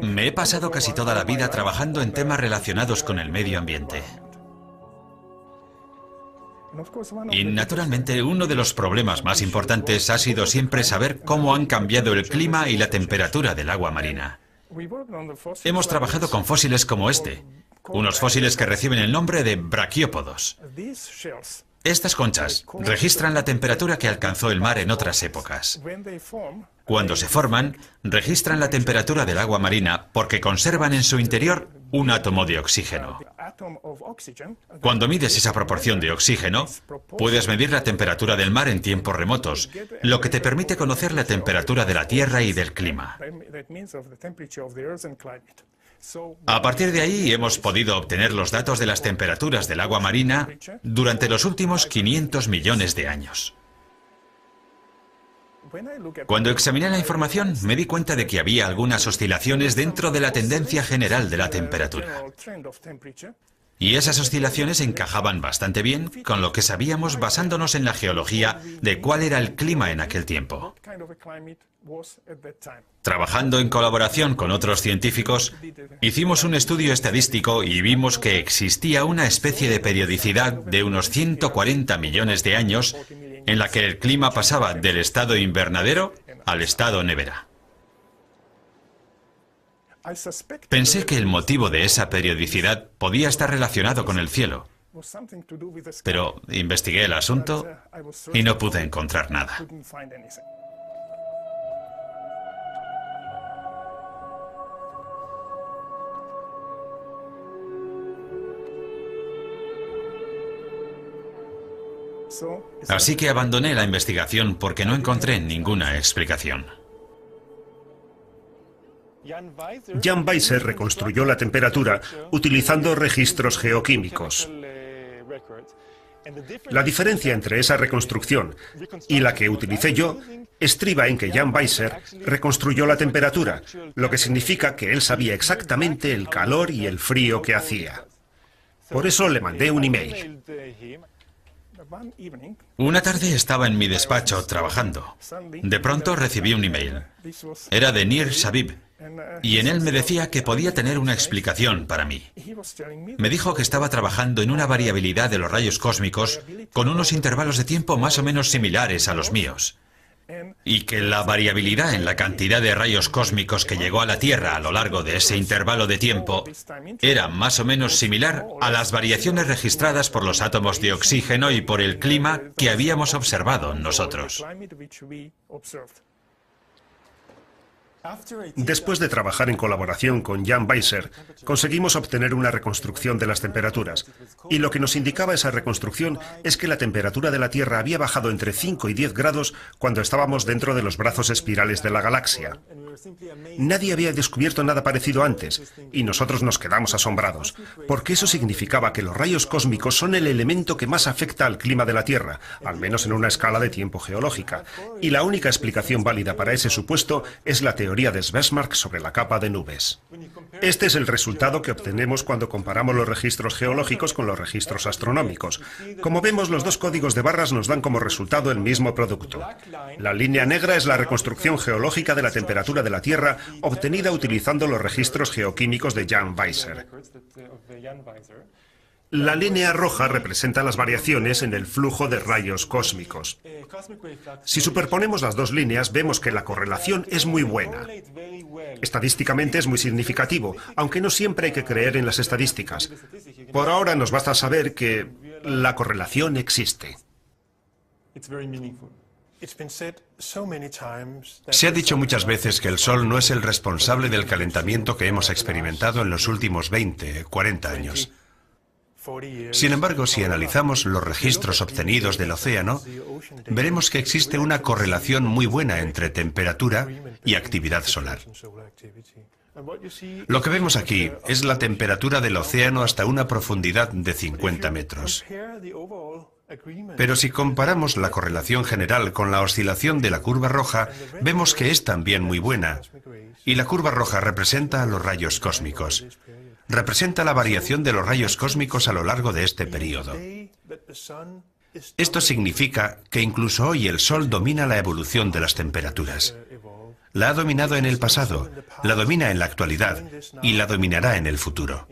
Speaker 4: Me he pasado casi toda la vida trabajando en temas relacionados con el medio ambiente. Y naturalmente uno de los problemas más importantes ha sido siempre saber cómo han cambiado el clima y la temperatura del agua marina. Hemos trabajado con fósiles como este, unos fósiles que reciben el nombre de braquiópodos. Estas conchas registran la temperatura que alcanzó el mar en otras épocas. Cuando se forman, registran la temperatura del agua marina porque conservan en su interior un átomo de oxígeno. Cuando mides esa proporción de oxígeno, puedes medir la temperatura del mar en tiempos remotos, lo que te permite conocer la temperatura de la Tierra y del clima. A partir de ahí hemos podido obtener los datos de las temperaturas del agua marina durante los últimos 500 millones de años. Cuando examiné la información, me di cuenta de que había algunas oscilaciones dentro de la tendencia general de la temperatura. Y esas oscilaciones encajaban bastante bien con lo que sabíamos basándonos en la geología de cuál era el clima en aquel tiempo. Trabajando en colaboración con otros científicos, hicimos un estudio estadístico y vimos que existía una especie de periodicidad de unos 140 millones de años en la que el clima pasaba del estado invernadero al estado nevera. Pensé que el motivo de esa periodicidad podía estar relacionado con el cielo, pero investigué el asunto y no pude encontrar nada. Así que abandoné la investigación porque no encontré ninguna explicación.
Speaker 5: Jan Weiser reconstruyó la temperatura utilizando registros geoquímicos. La diferencia entre esa reconstrucción y la que utilicé yo estriba en que Jan Weiser reconstruyó la temperatura, lo que significa que él sabía exactamente el calor y el frío que hacía. Por eso le mandé un email.
Speaker 4: Una tarde estaba en mi despacho trabajando. De pronto recibí un email. Era de Nir Shabib, y en él me decía que podía tener una explicación para mí. Me dijo que estaba trabajando en una variabilidad de los rayos cósmicos con unos intervalos de tiempo más o menos similares a los míos, y que la variabilidad en la cantidad de rayos cósmicos que llegó a la Tierra a lo largo de ese intervalo de tiempo era más o menos similar a las variaciones registradas por los átomos de oxígeno y por el clima que habíamos observado nosotros.
Speaker 5: Después de trabajar en colaboración con Jan Weiser, conseguimos obtener una reconstrucción de las temperaturas. Y lo que nos indicaba esa reconstrucción es que la temperatura de la Tierra había bajado entre 5 y 10 grados cuando estábamos dentro de los brazos espirales de la galaxia. Nadie había descubierto nada parecido antes, y nosotros nos quedamos asombrados, porque eso significaba que los rayos cósmicos son el elemento que más afecta al clima de la Tierra, al menos en una escala de tiempo geológica. Y la única explicación válida para ese supuesto es la teoría de Schwarzschild sobre la capa de nubes. Este es el resultado que obtenemos cuando comparamos los registros geológicos con los registros astronómicos. Como vemos, los dos códigos de barras nos dan como resultado el mismo producto. La línea negra es la reconstrucción geológica de la temperatura de la Tierra obtenida utilizando los registros geoquímicos de Jan Weiser. La línea roja representa las variaciones en el flujo de rayos cósmicos. Si superponemos las dos líneas, vemos que la correlación es muy buena. Estadísticamente es muy significativo, aunque no siempre hay que creer en las estadísticas. Por ahora nos basta saber que la correlación existe.
Speaker 3: Se ha dicho muchas veces que el Sol no es el responsable del calentamiento que hemos experimentado en los últimos 20, 40 años. Sin embargo, si analizamos los registros obtenidos del océano, veremos que existe una correlación muy buena entre temperatura y actividad solar. Lo que vemos aquí es la temperatura del océano hasta una profundidad de 50 metros. Pero si comparamos la correlación general con la oscilación de la curva roja, vemos que es también muy buena. Y la curva roja representa a los rayos cósmicos. Representa la variación de los rayos cósmicos a lo largo de este periodo. Esto significa que incluso hoy el Sol domina la evolución de las temperaturas. La ha dominado en el pasado, la domina en la actualidad y la dominará en el futuro.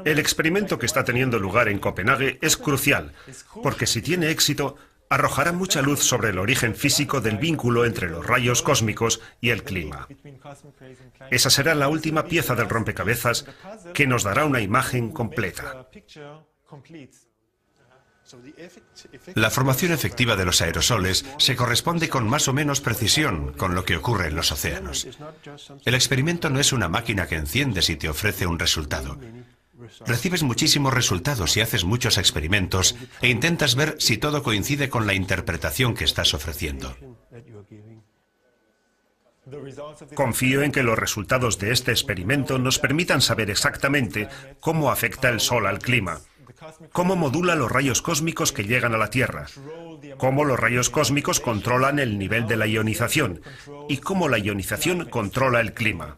Speaker 5: El experimento que está teniendo lugar en Copenhague es crucial, porque si tiene éxito, arrojará mucha luz sobre el origen físico del vínculo entre los rayos cósmicos y el clima. Esa será la última pieza del rompecabezas que nos dará una imagen completa.
Speaker 3: La formación efectiva de los aerosoles se corresponde con más o menos precisión con lo que ocurre en los océanos. El experimento no es una máquina que enciendes y te ofrece un resultado. Recibes muchísimos resultados y haces muchos experimentos e intentas ver si todo coincide con la interpretación que estás ofreciendo.
Speaker 5: Confío en que los resultados de este experimento nos permitan saber exactamente cómo afecta el Sol al clima, cómo modula los rayos cósmicos que llegan a la Tierra, cómo los rayos cósmicos controlan el nivel de la ionización y cómo la ionización controla el clima,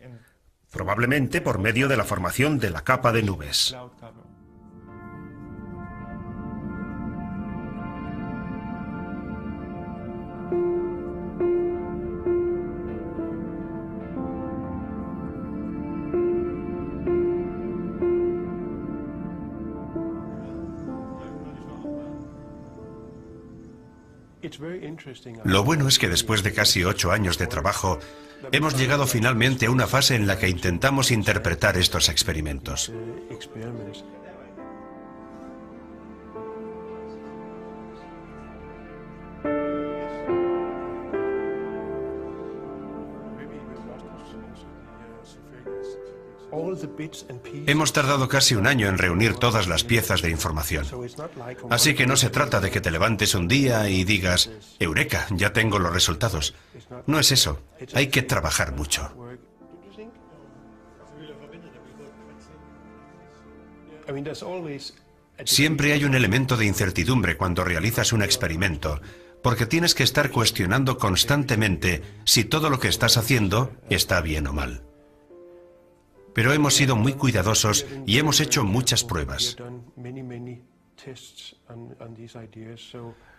Speaker 5: probablemente por medio de la formación de la capa de nubes.
Speaker 3: Lo bueno es que después de casi 8 años de trabajo, hemos llegado finalmente a una fase en la que intentamos interpretar estos experimentos. Hemos tardado casi un año en reunir todas las piezas de información. Así que no se trata de que te levantes un día y digas, ¡Eureka! Ya tengo los resultados. No es eso. Hay que trabajar mucho. Siempre hay un elemento de incertidumbre cuando realizas un experimento, porque tienes que estar cuestionando constantemente si todo lo que estás haciendo está bien o mal. Pero hemos sido muy cuidadosos y hemos hecho muchas pruebas.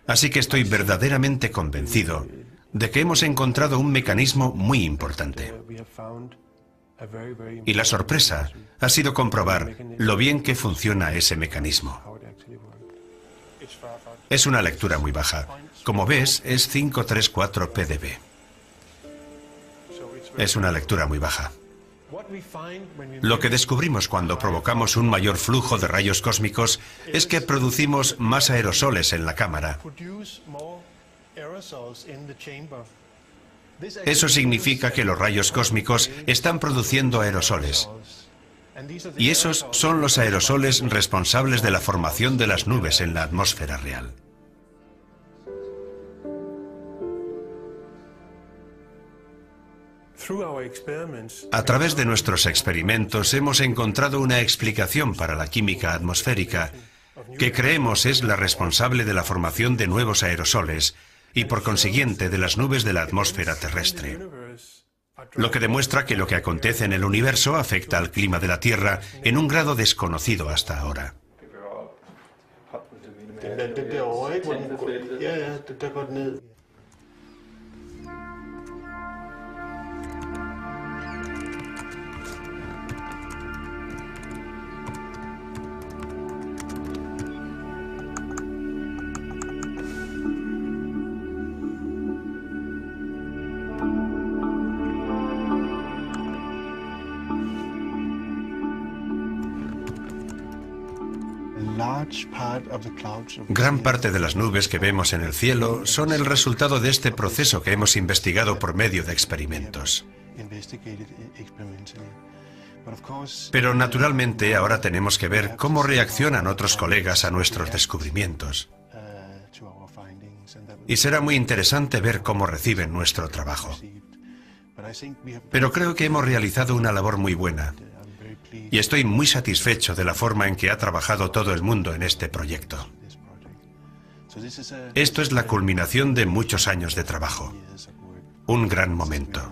Speaker 3: Así que estoy verdaderamente convencido de que hemos encontrado un mecanismo muy importante. Y la sorpresa ha sido comprobar lo bien que funciona ese mecanismo. Es una lectura muy baja. Como ves, es 534 pdb. Es una lectura muy baja. Lo que descubrimos cuando provocamos un mayor flujo de rayos cósmicos es que producimos más aerosoles en la cámara. Eso significa que los rayos cósmicos están produciendo aerosoles. Y esos son los aerosoles responsables de la formación de las nubes en la atmósfera real. A través de nuestros experimentos hemos encontrado una explicación para la química atmosférica que creemos es la responsable de la formación de nuevos aerosoles y por consiguiente de las nubes de la atmósfera terrestre. Lo que demuestra que lo que acontece en el universo afecta al clima de la Tierra en un grado desconocido hasta ahora. Gran parte de las nubes que vemos en el cielo son el resultado de este proceso que hemos investigado por medio de experimentos. Pero naturalmente ahora tenemos que ver cómo reaccionan otros colegas a nuestros descubrimientos. Y será muy interesante ver cómo reciben nuestro trabajo. Pero creo que hemos realizado una labor muy buena. Y estoy muy satisfecho de la forma en que ha trabajado todo el mundo en este proyecto. Esto es la culminación de muchos años de trabajo. Un gran momento.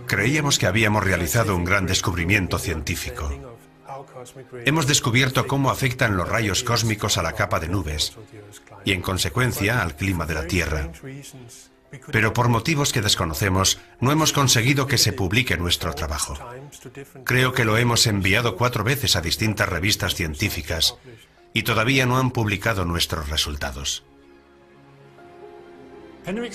Speaker 3: Creíamos que habíamos realizado un gran descubrimiento científico. Hemos descubierto cómo afectan los rayos cósmicos a la capa de nubes y, en consecuencia, al clima de la Tierra. Pero por motivos que desconocemos, no hemos conseguido que se publique nuestro trabajo. Creo que lo hemos enviado 4 veces a distintas revistas científicas y todavía no han publicado nuestros resultados.
Speaker 5: Henrik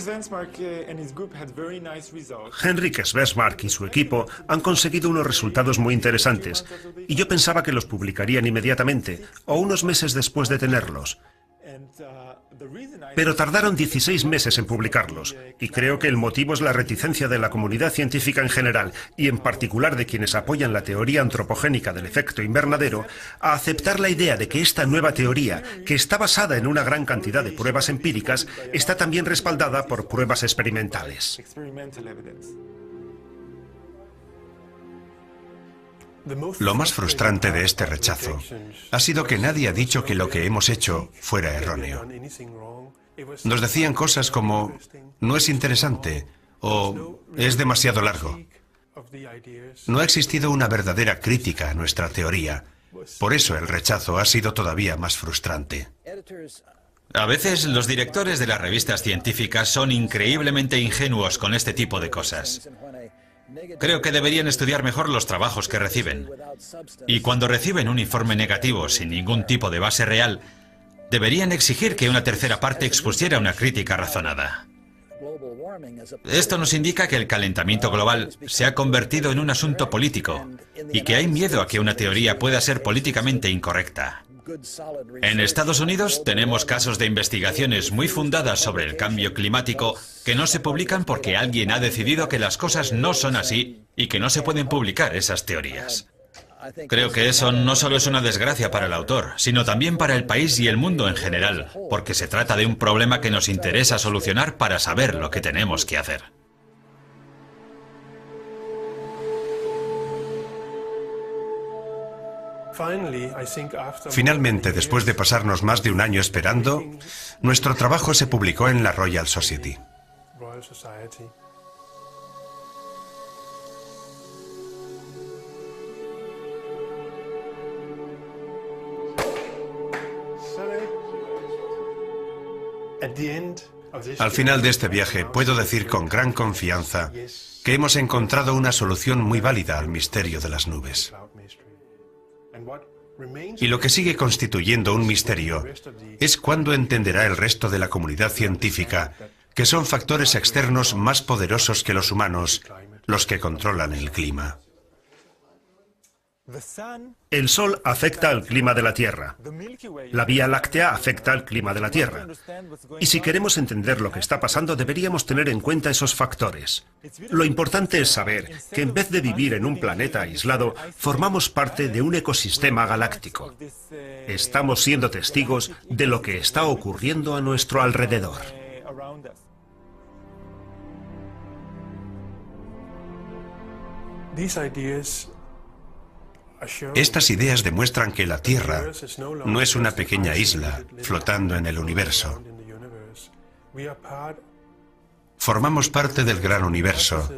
Speaker 5: Svensmark y su equipo han conseguido unos resultados muy interesantes, y yo pensaba que los publicarían inmediatamente, o unos meses después de tenerlos. Pero tardaron 16 meses en publicarlos, y creo que el motivo es la reticencia de la comunidad científica en general, y en particular de quienes apoyan la teoría antropogénica del efecto invernadero, a aceptar la idea de que esta nueva teoría, que está basada en una gran cantidad de pruebas empíricas, está también respaldada por pruebas experimentales.
Speaker 3: Lo más frustrante de este rechazo ha sido que nadie ha dicho que lo que hemos hecho fuera erróneo. Nos decían cosas como «no es interesante» o «es demasiado largo». No ha existido una verdadera crítica a nuestra teoría. Por eso el rechazo ha sido todavía más frustrante.
Speaker 4: A veces los directores de las revistas científicas son increíblemente ingenuos con este tipo de cosas. Creo que deberían estudiar mejor los trabajos que reciben. Y cuando reciben un informe negativo sin ningún tipo de base real, deberían exigir que una tercera parte expusiera una crítica razonada. Esto nos indica que el calentamiento global se ha convertido en un asunto político y que hay miedo a que una teoría pueda ser políticamente incorrecta. En Estados Unidos tenemos casos de investigaciones muy fundadas sobre el cambio climático que no se publican porque alguien ha decidido que las cosas no son así y que no se pueden publicar esas teorías. Creo que eso no solo es una desgracia para el autor, sino también para el país y el mundo en general, porque se trata de un problema que nos interesa solucionar para saber lo que tenemos que hacer.
Speaker 3: Finalmente, después de pasarnos más de un año esperando, nuestro trabajo se publicó en la Royal Society. Al final de este viaje puedo decir con gran confianza que hemos encontrado una solución muy válida al misterio de las nubes. Y lo que sigue constituyendo un misterio es cuándo entenderá el resto de la comunidad científica que son factores externos más poderosos que los humanos los que controlan el clima.
Speaker 5: El Sol afecta al clima de la Tierra. La Vía Láctea afecta al clima de la Tierra. Y si queremos entender lo que está pasando, deberíamos tener en cuenta esos factores. Lo importante es saber que en vez de vivir en un planeta aislado, formamos parte de un ecosistema galáctico. Estamos siendo testigos de lo que está ocurriendo a nuestro alrededor.
Speaker 3: Estas ideas demuestran que la Tierra no es una pequeña isla flotando en el universo. Formamos parte del gran universo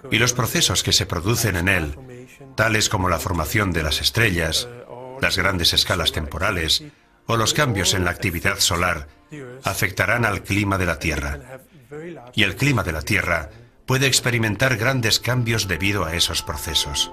Speaker 3: y los procesos que se producen en él, tales como la formación de las estrellas, las grandes escalas temporales o los cambios en la actividad solar, afectarán al clima de la Tierra. Y el clima de la Tierra puede experimentar grandes cambios debido a esos procesos.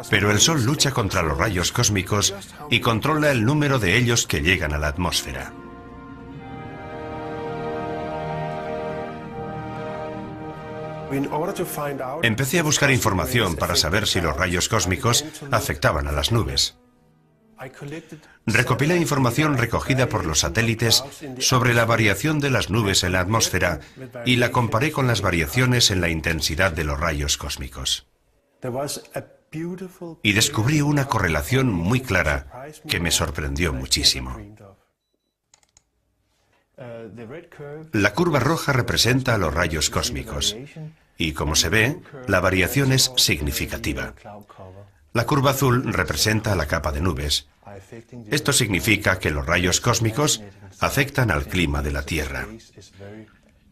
Speaker 3: Pero el Sol lucha contra los rayos cósmicos y controla el número de ellos que llegan a la atmósfera. Empecé a buscar información para saber si los rayos cósmicos afectaban a las nubes. Recopilé información recogida por los satélites sobre la variación de las nubes en la atmósfera y la comparé con las variaciones en la intensidad de los rayos cósmicos. Y descubrí una correlación muy clara que me sorprendió muchísimo. La curva roja representa a los rayos cósmicos y, como se ve, la variación es significativa. La curva azul representa la capa de nubes. Esto significa que los rayos cósmicos afectan al clima de la Tierra.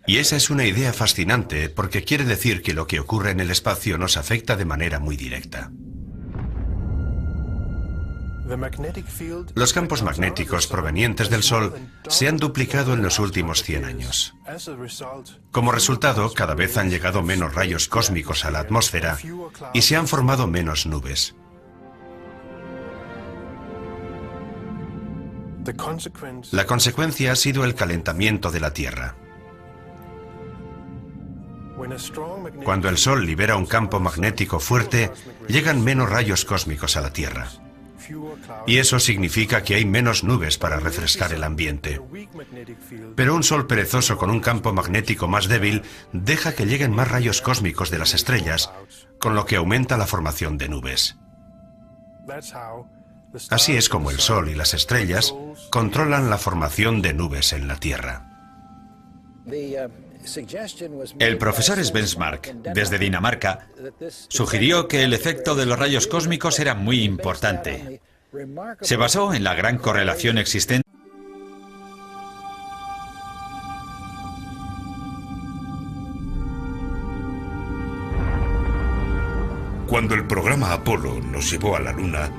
Speaker 3: Y esa es una idea fascinante porque quiere decir que lo que ocurre en el espacio nos afecta de manera muy directa. Los campos magnéticos provenientes del Sol se han duplicado en los últimos 100 años. Como resultado, cada vez han llegado menos rayos cósmicos a la atmósfera y se han formado menos nubes. La consecuencia ha sido el calentamiento de la Tierra. Cuando el Sol libera un campo magnético fuerte, llegan menos rayos cósmicos a la Tierra. Y eso significa que hay menos nubes para refrescar el ambiente. Pero un Sol perezoso con un campo magnético más débil deja que lleguen más rayos cósmicos de las estrellas, con lo que aumenta la formación de nubes. Así es como el Sol y las estrellas controlan la formación de nubes en la Tierra.
Speaker 4: El profesor Svensmark, desde Dinamarca, sugirió que el efecto de los rayos cósmicos era muy importante. Se basó en la gran correlación existente.
Speaker 1: Cuando el programa Apolo nos llevó a la Luna,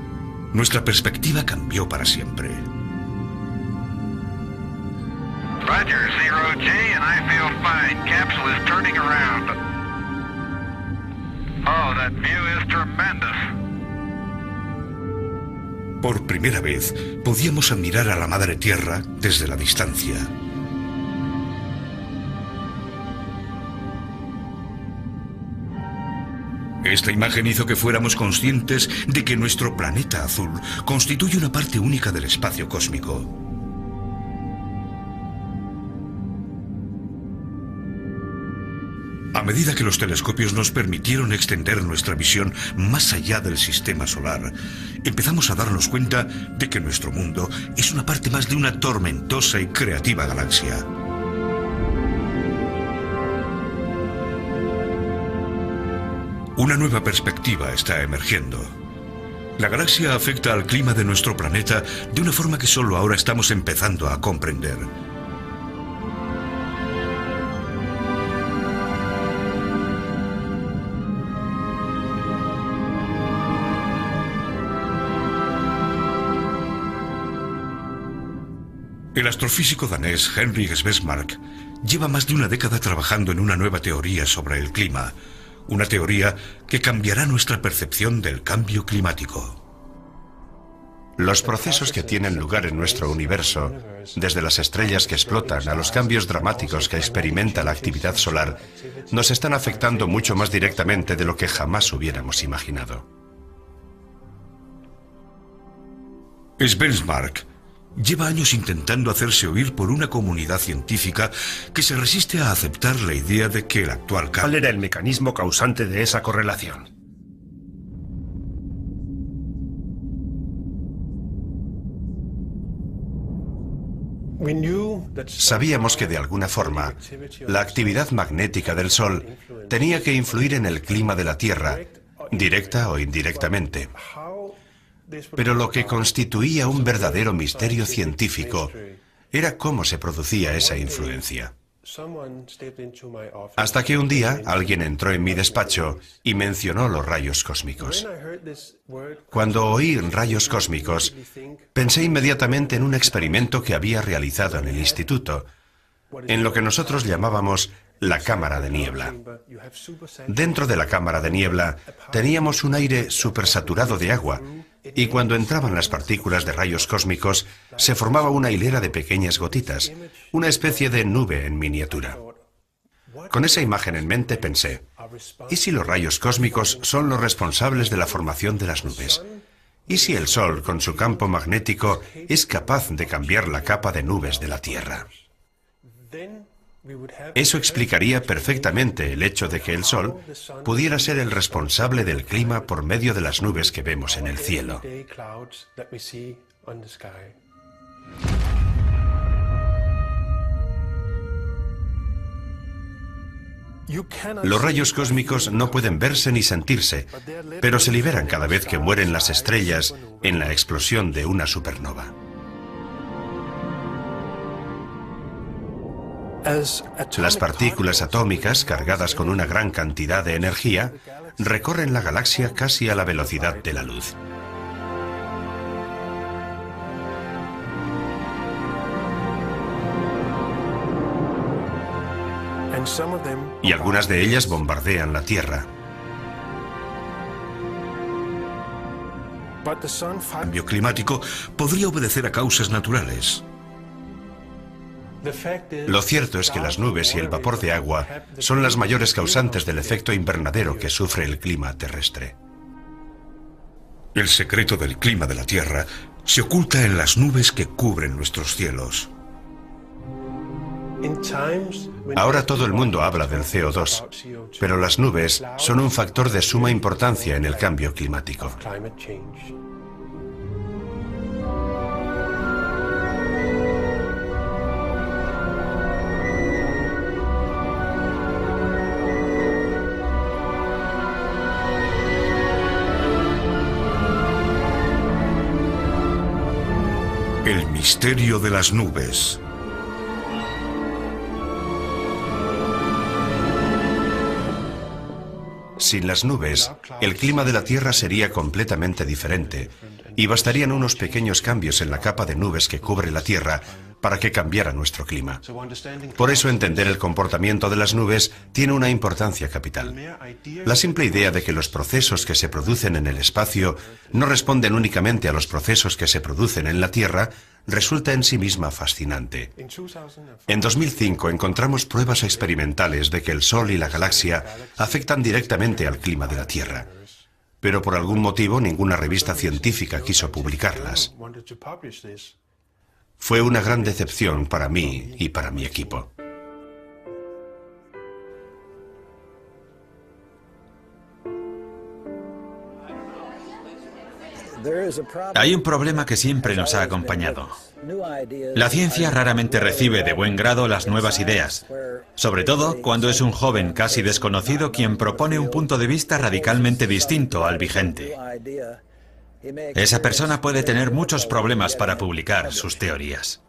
Speaker 1: nuestra perspectiva cambió para siempre.
Speaker 2: Roger, Zero G, and I feel fine. Capsule is turning around. Oh, that view is tremendous.
Speaker 1: Por primera vez, podíamos admirar a la Madre Tierra desde la distancia. Esta imagen hizo que fuéramos conscientes de que nuestro planeta azul constituye una parte única del espacio cósmico. A medida que los telescopios nos permitieron extender nuestra visión más allá del sistema solar, empezamos a darnos cuenta de que nuestro mundo es una parte más de una tormentosa y creativa galaxia. Una nueva perspectiva está emergiendo. La galaxia afecta al clima de nuestro planeta de una forma que solo ahora estamos empezando a comprender. El astrofísico danés Henrik Svesmark lleva más de una década trabajando en una nueva teoría sobre el clima, una teoría que cambiará nuestra percepción del cambio climático.
Speaker 3: Los procesos que tienen lugar en nuestro universo, desde las estrellas que explotan a los cambios dramáticos que experimenta la actividad solar, nos están afectando mucho más directamente de lo que jamás hubiéramos imaginado.
Speaker 1: Svesmark lleva años intentando hacerse oír por una comunidad científica que se resiste a aceptar la idea de que el actual
Speaker 5: ¿Cuál era el mecanismo causante de esa correlación?
Speaker 3: Sabíamos que de alguna forma la actividad magnética del Sol tenía que influir en el clima de la Tierra, directa o indirectamente. Pero lo que constituía un verdadero misterio científico era cómo se producía esa influencia. Hasta que un día alguien entró en mi despacho y mencionó los rayos cósmicos. Cuando oí rayos cósmicos, pensé inmediatamente en un experimento que había realizado en el instituto, en lo que nosotros llamábamos la cámara de niebla. Dentro de la cámara de niebla teníamos un aire supersaturado de agua, y cuando entraban las partículas de rayos cósmicos se formaba una hilera de pequeñas gotitas, una especie de nube en miniatura. Con esa imagen en mente pensé, ¿y si los rayos cósmicos son los responsables de la formación de las nubes? ¿Y si el Sol, con su campo magnético, es capaz de cambiar la capa de nubes de la Tierra? Eso explicaría perfectamente el hecho de que el Sol pudiera ser el responsable del clima por medio de las nubes que vemos en el cielo. Los rayos cósmicos no pueden verse ni sentirse, pero se liberan cada vez que mueren las estrellas en la explosión de una supernova. Las partículas atómicas, cargadas con una gran cantidad de energía, recorren la galaxia casi a la velocidad de la luz. Y algunas de ellas bombardean la Tierra.
Speaker 1: El cambio climático podría obedecer a causas naturales.
Speaker 3: Lo cierto es que las nubes y el vapor de agua son las mayores causantes del efecto invernadero que sufre el clima terrestre.
Speaker 1: El secreto del clima de la Tierra se oculta en las nubes que cubren nuestros cielos.
Speaker 3: Ahora todo el mundo habla del CO2, pero las nubes son un factor de suma importancia en el cambio climático.
Speaker 1: El misterio de las nubes.
Speaker 3: Sin las nubes, el clima de la Tierra sería completamente diferente, y bastarían unos pequeños cambios en la capa de nubes que cubre la Tierra para que cambiara nuestro clima. Por eso entender el comportamiento de las nubes tiene una importancia capital. La simple idea de que los procesos que se producen en el espacio no responden únicamente a los procesos que se producen en la Tierra resulta en sí misma fascinante. En 2005 encontramos pruebas experimentales de que el Sol y la galaxia afectan directamente al clima de la Tierra, pero por algún motivo ninguna revista científica quiso publicarlas. Fue una gran decepción para mí y para mi equipo.
Speaker 4: Hay un problema que siempre nos ha acompañado. La ciencia raramente recibe de buen grado las nuevas ideas, sobre todo cuando es un joven casi desconocido quien propone un punto de vista radicalmente distinto al vigente. Esa persona puede tener muchos problemas para publicar sus teorías.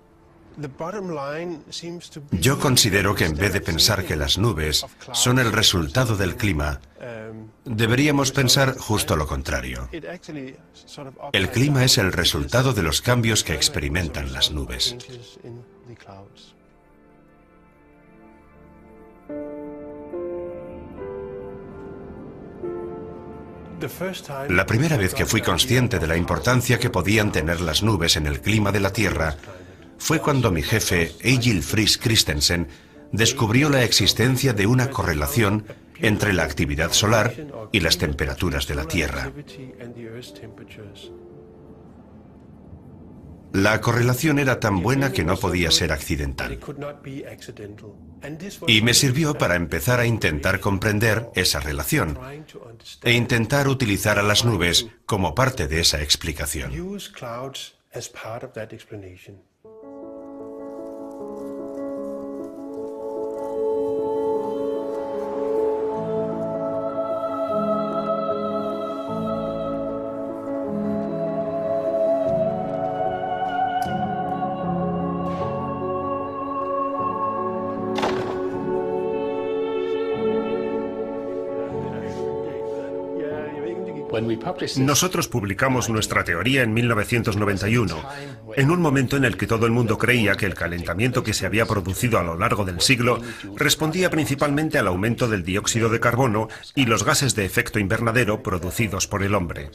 Speaker 3: Yo considero que en vez de pensar que las nubes son el resultado del clima, deberíamos pensar justo lo contrario. El clima es el resultado de los cambios que experimentan las nubes. La primera vez que fui consciente de la importancia que podían tener las nubes en el clima de la Tierra fue cuando mi jefe, Egil Friis Christensen, descubrió la existencia de una correlación entre la actividad solar y las temperaturas de la Tierra. La correlación era tan buena que no podía ser accidental. Y me sirvió para empezar a intentar comprender esa relación e intentar utilizar a las nubes como parte de esa explicación.
Speaker 5: Nosotros publicamos nuestra teoría en 1991, en un momento en el que todo el mundo creía que el calentamiento que se había producido a lo largo del siglo respondía principalmente al aumento del dióxido de carbono y los gases de efecto invernadero producidos por el hombre.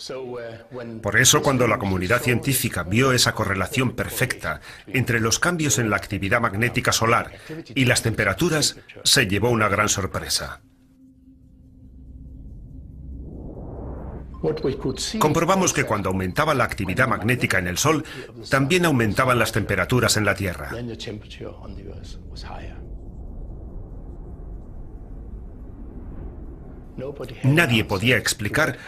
Speaker 5: Por eso, cuando la comunidad científica vio esa correlación perfecta entre los cambios en la actividad magnética solar y las temperaturas, se llevó una gran sorpresa. Comprobamos que cuando aumentaba la actividad magnética en el Sol, también aumentaban las temperaturas en la Tierra. Nadie podía explicar